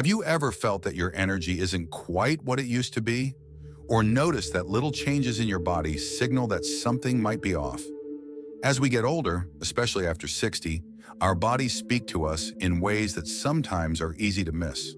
Have you ever felt that your energy isn't quite what it used to be? Or noticed that little changes in your body signal that something might be off? As we get older, especially after 60, our bodies speak to us in ways that sometimes are easy to miss.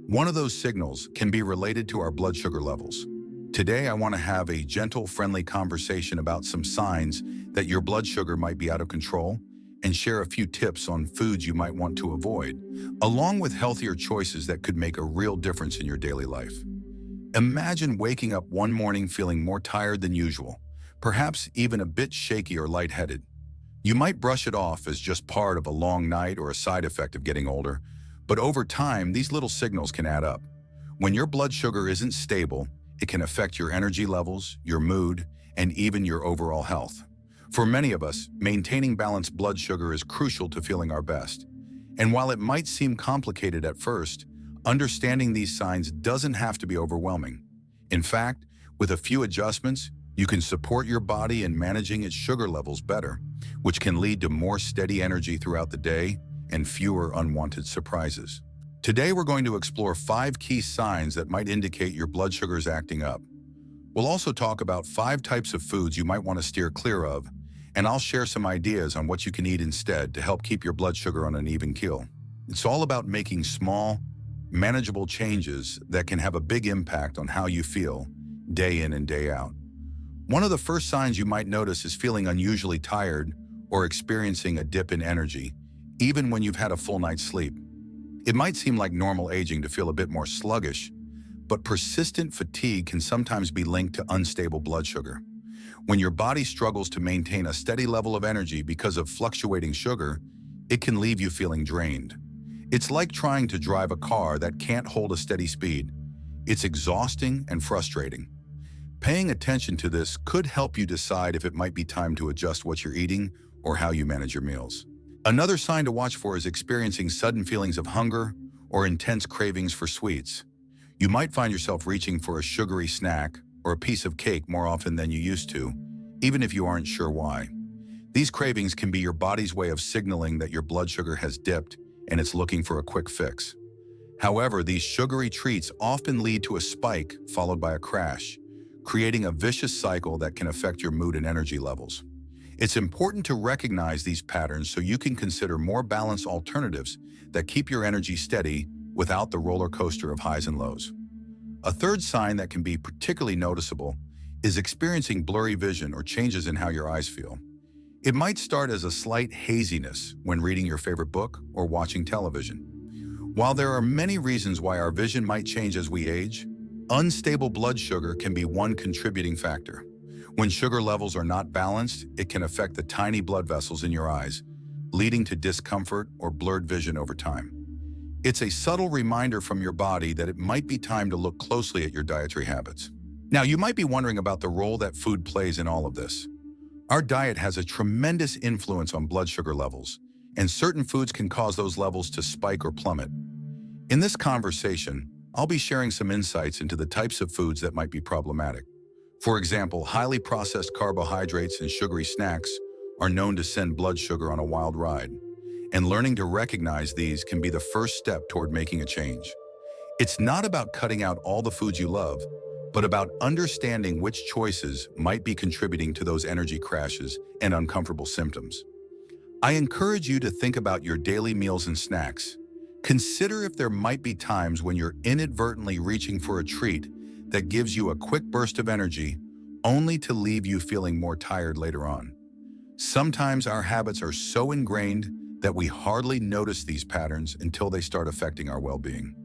One of those signals can be related to our blood sugar levels. Today, I want to have a gentle, friendly conversation about some signs that your blood sugar might be out of control and share a few tips on foods you might want to avoid, along with healthier choices that could make a real difference in your daily life. Imagine waking up one morning feeling more tired than usual, perhaps even a bit shaky or lightheaded. You might brush it off as just part of a long night or a side effect of getting older, but over time, these little signals can add up. When your blood sugar isn't stable, it can affect your energy levels, your mood, and even your overall health. For many of us, maintaining balanced blood sugar is crucial to feeling our best. And while it might seem complicated at first, understanding these signs doesn't have to be overwhelming. In fact, with a few adjustments, you can support your body in managing its sugar levels better, which can lead to more steady energy throughout the day and fewer unwanted surprises. Today, we're going to explore 5 key signs that might indicate your blood sugar is acting up. We'll also talk about 5 types of foods you might want to steer clear of, and I'll share some ideas on what you can eat instead to help keep your blood sugar on an even keel. It's all about making small, manageable changes that can have a big impact on how you feel day in and day out. One of the first signs you might notice is feeling unusually tired or experiencing a dip in energy, even when you've had a full night's sleep. It might seem like normal aging to feel a bit more sluggish, but persistent fatigue can sometimes be linked to unstable blood sugar. When your body struggles to maintain a steady level of energy because of fluctuating sugar, it can leave you feeling drained. It's like trying to drive a car that can't hold a steady speed. It's exhausting and frustrating. Paying attention to this could help you decide if it might be time to adjust what you're eating or how you manage your meals. Another sign to watch for is experiencing sudden feelings of hunger or intense cravings for sweets. You might find yourself reaching for a sugary snack or a piece of cake more often than you used to, even if you aren't sure why. These cravings can be your body's way of signaling that your blood sugar has dipped and it's looking for a quick fix. However, these sugary treats often lead to a spike followed by a crash, creating a vicious cycle that can affect your mood and energy levels. It's important to recognize these patterns so you can consider more balanced alternatives that keep your energy steady without the roller coaster of highs and lows. A third sign that can be particularly noticeable is experiencing blurry vision or changes in how your eyes feel. It might start as a slight haziness when reading your favorite book or watching television. While there are many reasons why our vision might change as we age, unstable blood sugar can be one contributing factor. When sugar levels are not balanced, it can affect the tiny blood vessels in your eyes, leading to discomfort or blurred vision over time. It's a subtle reminder from your body that it might be time to look closely at your dietary habits. Now, you might be wondering about the role that food plays in all of this. Our diet has a tremendous influence on blood sugar levels, and certain foods can cause those levels to spike or plummet. In this conversation, I'll be sharing some insights into the types of foods that might be problematic. For example, highly processed carbohydrates and sugary snacks are known to send blood sugar on a wild ride, and learning to recognize these can be the first step toward making a change. It's not about cutting out all the foods you love, but about understanding which choices might be contributing to those energy crashes and uncomfortable symptoms. I encourage you to think about your daily meals and snacks. Consider if there might be times when you're inadvertently reaching for a treat that gives you a quick burst of energy, only to leave you feeling more tired later on. Sometimes our habits are so ingrained that we hardly notice these patterns until they start affecting our well-being.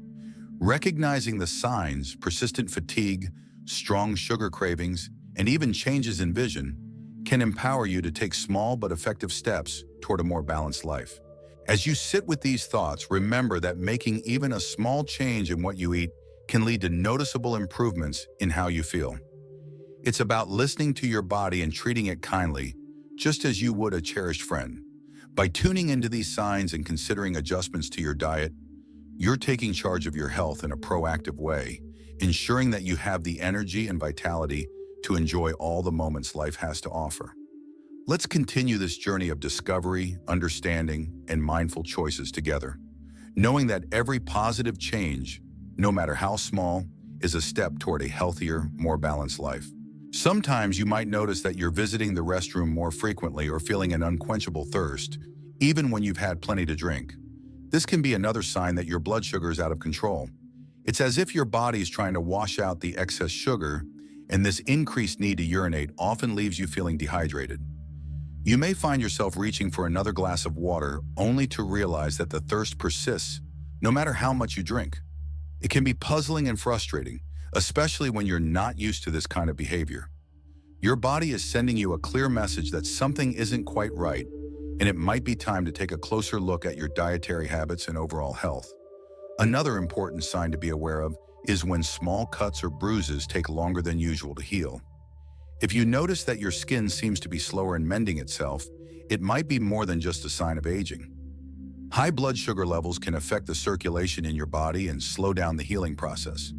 Recognizing the signs, persistent fatigue, strong sugar cravings, and even changes in vision, can empower you to take small but effective steps toward a more balanced life. As you sit with these thoughts, remember that making even a small change in what you eat can lead to noticeable improvements in how you feel. It's about listening to your body and treating it kindly, just as you would a cherished friend. By tuning into these signs and considering adjustments to your diet, you're taking charge of your health in a proactive way, ensuring that you have the energy and vitality to enjoy all the moments life has to offer. Let's continue this journey of discovery, understanding, and mindful choices together. knowing that every positive change, no matter how small, is a step toward a healthier, more balanced life. Sometimes you might notice that you're visiting the restroom more frequently or feeling an unquenchable thirst, even when you've had plenty to drink. This can be another sign that your blood sugar is out of control. It's as if your body is trying to wash out the excess sugar, and this increased need to urinate often leaves you feeling dehydrated. You may find yourself reaching for another glass of water only to realize that the thirst persists, no matter how much you drink. It can be puzzling and frustrating, especially when you're not used to this kind of behavior. Your body is sending you a clear message that something isn't quite right, and it might be time to take a closer look at your dietary habits and overall health. Another important sign to be aware of is when small cuts or bruises take longer than usual to heal. If you notice that your skin seems to be slower in mending itself, it might be more than just a sign of aging. High blood sugar levels can affect the circulation in your body and slow down the healing process.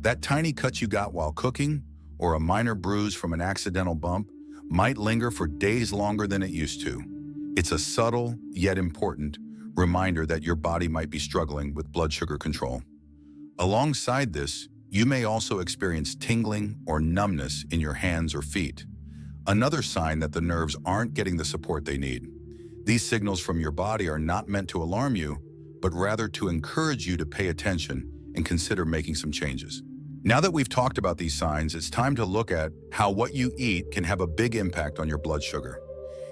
That tiny cut you got while cooking, or a minor bruise from an accidental bump, might linger for days longer than it used to. It's a subtle, yet important, reminder that your body might be struggling with blood sugar control. Alongside this, you may also experience tingling or numbness in your hands or feet, another sign that the nerves aren't getting the support they need. These signals from your body are not meant to alarm you, but rather to encourage you to pay attention and consider making some changes. Now that we've talked about these signs, it's time to look at how what you eat can have a big impact on your blood sugar.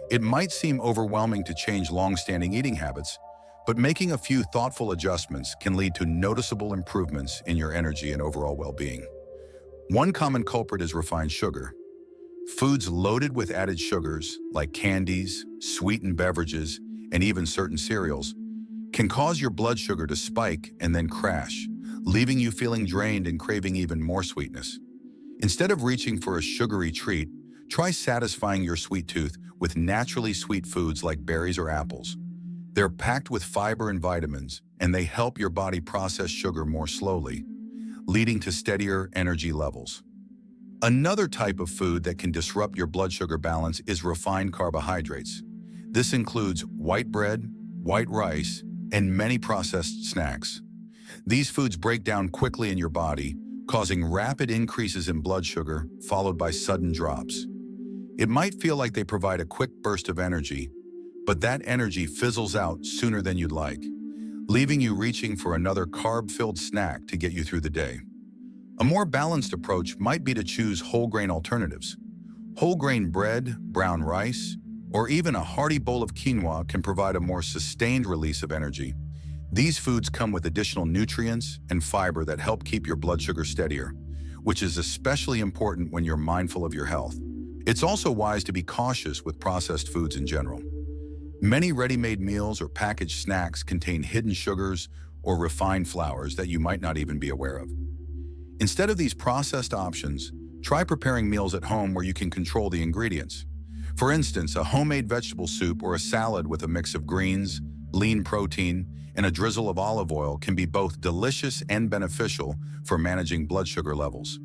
It might seem overwhelming to change long-standing eating habits, but making a few thoughtful adjustments can lead to noticeable improvements in your energy and overall well-being. One common culprit is refined sugar. Foods loaded with added sugars, like candies, sweetened beverages, and even certain cereals, can cause your blood sugar to spike and then crash, leaving you feeling drained and craving even more sweetness. Instead of reaching for a sugary treat, try satisfying your sweet tooth with naturally sweet foods like berries or apples. They're packed with fiber and vitamins, and they help your body process sugar more slowly, leading to steadier energy levels. Another type of food that can disrupt your blood sugar balance is refined carbohydrates. This includes white bread, white rice, and many processed snacks. These foods break down quickly in your body, causing rapid increases in blood sugar, followed by sudden drops. It might feel like they provide a quick burst of energy, but that energy fizzles out sooner than you'd like, leaving you reaching for another carb-filled snack to get you through the day. A more balanced approach might be to choose whole grain alternatives. Whole grain bread, brown rice, or even a hearty bowl of quinoa can provide a more sustained release of energy. These foods come with additional nutrients and fiber that help keep your blood sugar steadier, which is especially important when you're mindful of your health. It's also wise to be cautious with processed foods in general. Many ready-made meals or packaged snacks contain hidden sugars or refined flours that you might not even be aware of. Instead of these processed options, try preparing meals at home where you can control the ingredients. For instance, a homemade vegetable soup or a salad with a mix of greens, lean protein, and a drizzle of olive oil can be both delicious and beneficial for managing blood sugar levels.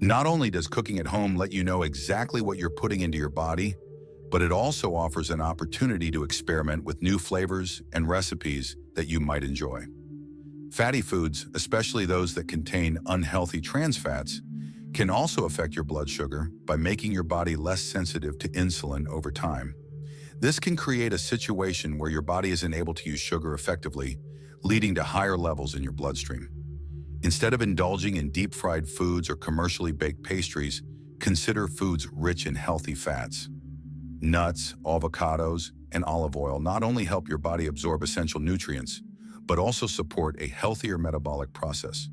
Not only does cooking at home let you know exactly what you're putting into your body, but it also offers an opportunity to experiment with new flavors and recipes that you might enjoy. Fatty foods, especially those that contain unhealthy trans fats, can also affect your blood sugar by making your body less sensitive to insulin over time. This can create a situation where your body isn't able to use sugar effectively, leading to higher levels in your bloodstream. Instead of indulging in deep-fried foods or commercially baked pastries, consider foods rich in healthy fats. Nuts, avocados, and olive oil not only help your body absorb essential nutrients, but also support a healthier metabolic process.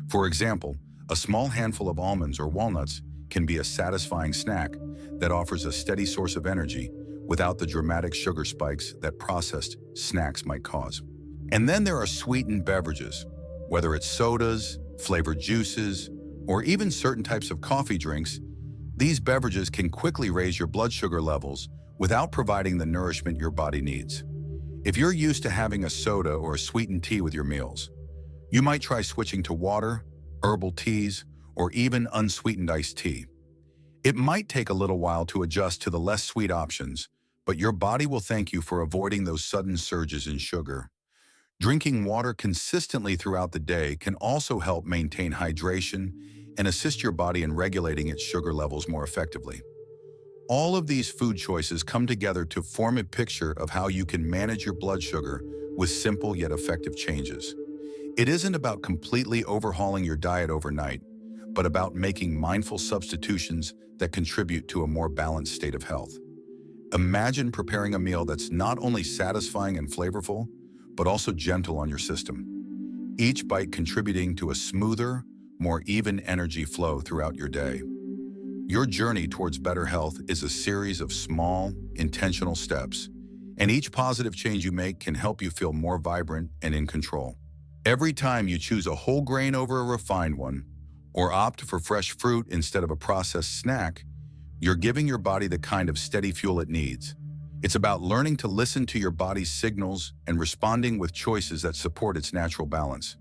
For example, a small handful of almonds or walnuts can be a satisfying snack that offers a steady source of energy without the dramatic sugar spikes that processed snacks might cause. And then there are sweetened beverages. Whether it's sodas, flavored juices, or even certain types of coffee drinks, these beverages can quickly raise your blood sugar levels without providing the nourishment your body needs. If you're used to having a soda or a sweetened tea with your meals, you might try switching to water, herbal teas, or even unsweetened iced tea. It might take a little while to adjust to the less sweet options, but your body will thank you for avoiding those sudden surges in sugar. Drinking water consistently throughout the day can also help maintain hydration and assist your body in regulating its sugar levels more effectively. All of these food choices come together to form a picture of how you can manage your blood sugar with simple yet effective changes. It isn't about completely overhauling your diet overnight, but about making mindful substitutions that contribute to a more balanced state of health. Imagine preparing a meal that's not only satisfying and flavorful, but also gentle on your system, each bite contributing to a smoother, more even energy flow throughout your day. Your journey towards better health is a series of small, intentional steps, and each positive change you make can help you feel more vibrant and in control. Every time you choose a whole grain over a refined one, or opt for fresh fruit instead of a processed snack, you're giving your body the kind of steady fuel it needs. It's about learning to listen to your body's signals and responding with choices that support its natural balance.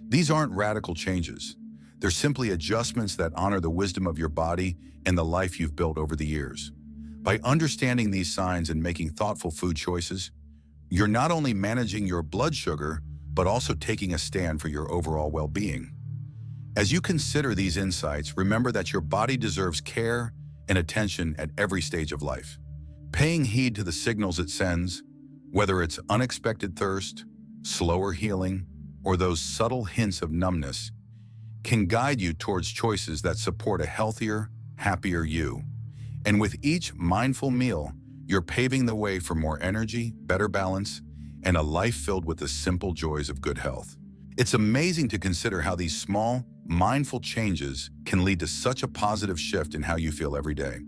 These aren't radical changes. They're simply adjustments that honor the wisdom of your body and the life you've built over the years. By understanding these signs and making thoughtful food choices, you're not only managing your blood sugar, but also taking a stand for your overall well-being. As you consider these insights, remember that your body deserves care and attention at every stage of life. Paying heed to the signals it sends, whether it's unexpected thirst, slower healing, or those subtle hints of numbness, can guide you towards choices that support a healthier, happier you. And with each mindful meal, you're paving the way for more energy, better balance, and a life filled with the simple joys of good health. It's amazing to consider how these small, mindful changes can lead to such a positive shift in how you feel every day.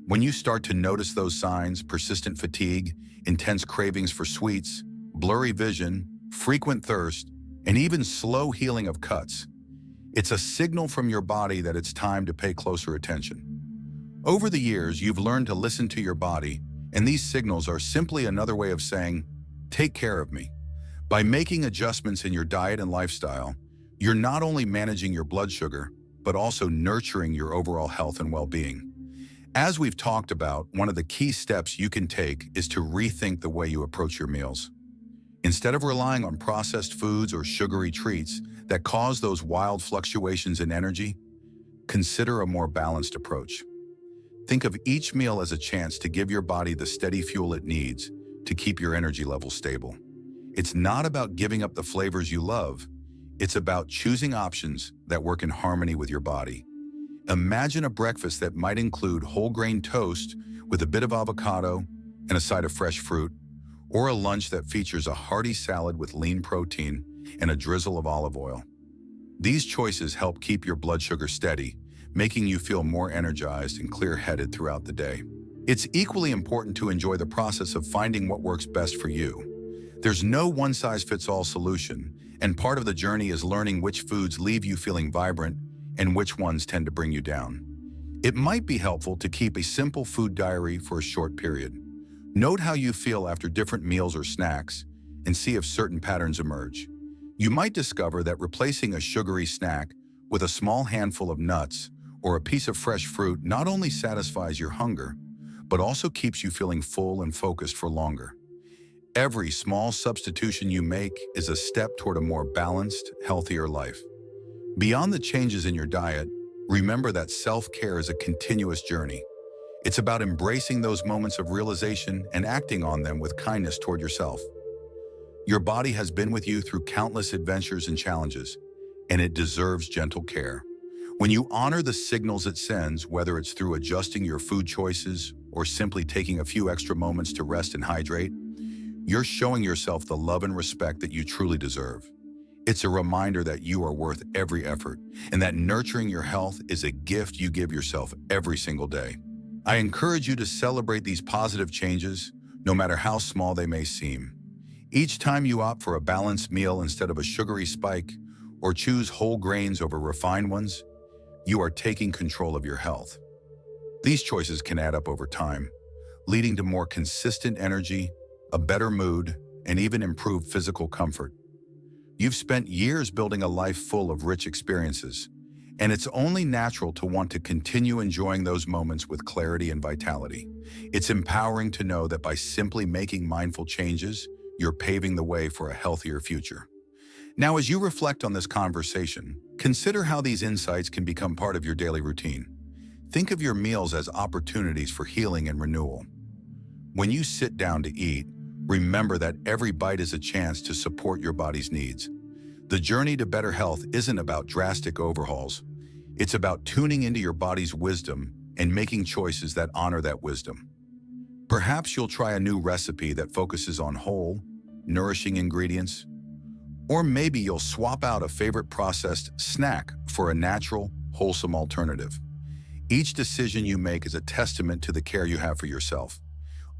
When you start to notice those signs, persistent fatigue, intense cravings for sweets, blurry vision, frequent thirst, and even slow healing of cuts, it's a signal from your body that it's time to pay closer attention. Over the years, you've learned to listen to your body, and these signals are simply another way of saying, "Take care of me." By making adjustments in your diet and lifestyle, you're not only managing your blood sugar, but also nurturing your overall health and well-being. As we've talked about, one of the key steps you can take is to rethink the way you approach your meals. Instead of relying on processed foods or sugary treats that cause those wild fluctuations in energy, consider a more balanced approach. Think of each meal as a chance to give your body the steady fuel it needs to keep your energy levels stable. It's not about giving up the flavors you love. It's about choosing options that work in harmony with your body. Imagine a breakfast that might include whole grain toast with a bit of avocado and a side of fresh fruit, or a lunch that features a hearty salad with lean protein and a drizzle of olive oil. These choices help keep your blood sugar steady, making you feel more energized and clear-headed throughout the day. It's equally important to enjoy the process of finding what works best for you. There's no one-size-fits-all solution, and part of the journey is learning which foods leave you feeling vibrant and which ones tend to bring you down. It might be helpful to keep a simple food diary for a short period. Note how you feel after different meals or snacks and see if certain patterns emerge. You might discover that replacing a sugary snack with a small handful of nuts or a piece of fresh fruit not only satisfies your hunger, but also keeps you feeling full and focused for longer. Every small substitution you make is a step toward a more balanced, healthier life. Beyond the changes in your diet, remember that self-care is a continuous journey. It's about embracing those moments of realization and acting on them with kindness toward yourself. Your body has been with you through countless adventures and challenges, and it deserves gentle care. When you honor the signals it sends, whether it's through adjusting your food choices or simply taking a few extra moments to rest and hydrate, you're showing yourself the love and respect that you truly deserve. It's a reminder that you are worth every effort and that nurturing your health is a gift you give yourself every single day. I encourage you to celebrate these positive changes, no matter how small they may seem. Each time you opt for a balanced meal instead of a sugary spike or choose whole grains over refined ones, you are taking control of your health. These choices can add up over time, leading to more consistent energy, a better mood, and even improved physical comfort. You've spent years building a life full of rich experiences, and it's only natural to want to continue enjoying those moments with clarity and vitality. It's empowering to know that by simply making mindful changes, you're paving the way for a healthier future. Now, as you reflect on this conversation, consider how these insights can become part of your daily routine. Think of your meals as opportunities for healing and renewal. When you sit down to eat, remember that every bite is a chance to support your body's needs. The journey to better health isn't about drastic overhauls. It's about tuning into your body's wisdom and making choices that honor that wisdom. Perhaps you'll try a new recipe that focuses on whole, nourishing ingredients. Or maybe you'll swap out a favorite processed snack for a natural, wholesome alternative. Each decision you make is a testament to the care you have for yourself,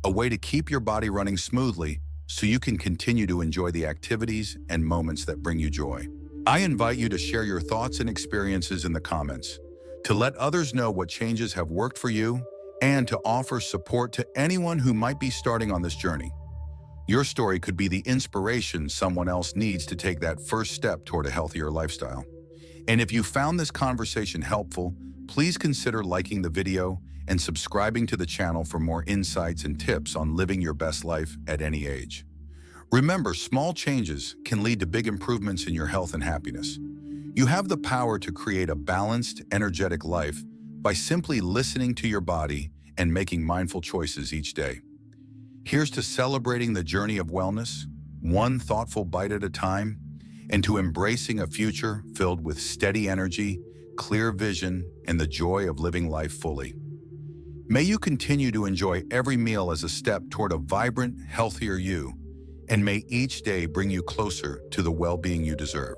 a way to keep your body running smoothly so you can continue to enjoy the activities and moments that bring you joy. I invite you to share your thoughts and experiences in the comments, to let others know what changes have worked for you, and to offer support to anyone who might be starting on this journey. Your story could be the inspiration someone else needs to take that first step toward a healthier lifestyle. And if you found this conversation helpful, please consider liking the video and subscribing to the channel for more insights and tips on living your best life at any age. Remember, small changes can lead to big improvements in your health and happiness. You have the power to create a balanced, energetic life by simply listening to your body and making mindful choices each day. Here's to celebrating the journey of wellness, one thoughtful bite at a time, and to embracing a future filled with steady energy, clear vision, and the joy of living life fully. May you continue to enjoy every meal as a step toward a vibrant, healthier you, and may each day bring you closer to the well-being you deserve.